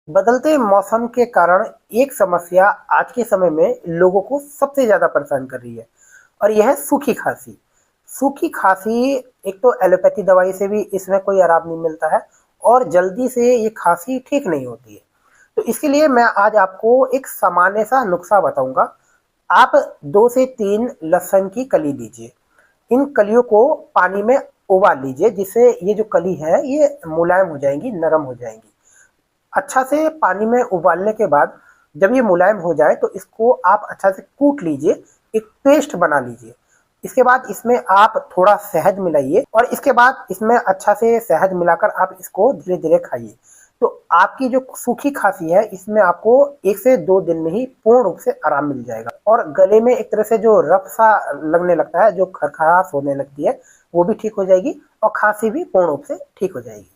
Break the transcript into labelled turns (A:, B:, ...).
A: बदलते मौसम के कारण एक समस्या आज के समय में लोगों को सबसे ज़्यादा परेशान कर रही है और यह है सूखी खांसी। सूखी खांसी एक तो एलोपैथी दवाई से भी इसमें कोई आराम नहीं मिलता है और जल्दी से ये खांसी ठीक नहीं होती है। तो इसके लिए मैं आज आपको एक सामान्य सा नुस्खा बताऊंगा। आप 2 से 3 लहसुन की कली लीजिए। इन कलियों को पानी में उबाल लीजिए जिससे ये जो कली है ये मुलायम हो जाएंगी, नरम हो जाएंगी। अच्छा से पानी में उबालने के बाद जब ये मुलायम हो जाए तो इसको आप अच्छा से कूट लीजिए, एक पेस्ट बना लीजिए। इसके बाद इसमें आप थोड़ा शहद मिलाइए और इसके बाद इसमें अच्छा से शहद मिलाकर आप इसको धीरे धीरे खाइए। तो आपकी जो सूखी खांसी है इसमें आपको 1 से 2 दिन में ही पूर्ण रूप से आराम मिल जाएगा और गले में एक तरह से जो रफ सा लगने लगता है, जो खरखराहट होने लगती है, वो भी ठीक हो जाएगी और खांसी भी पूर्ण रूप से ठीक हो जाएगी।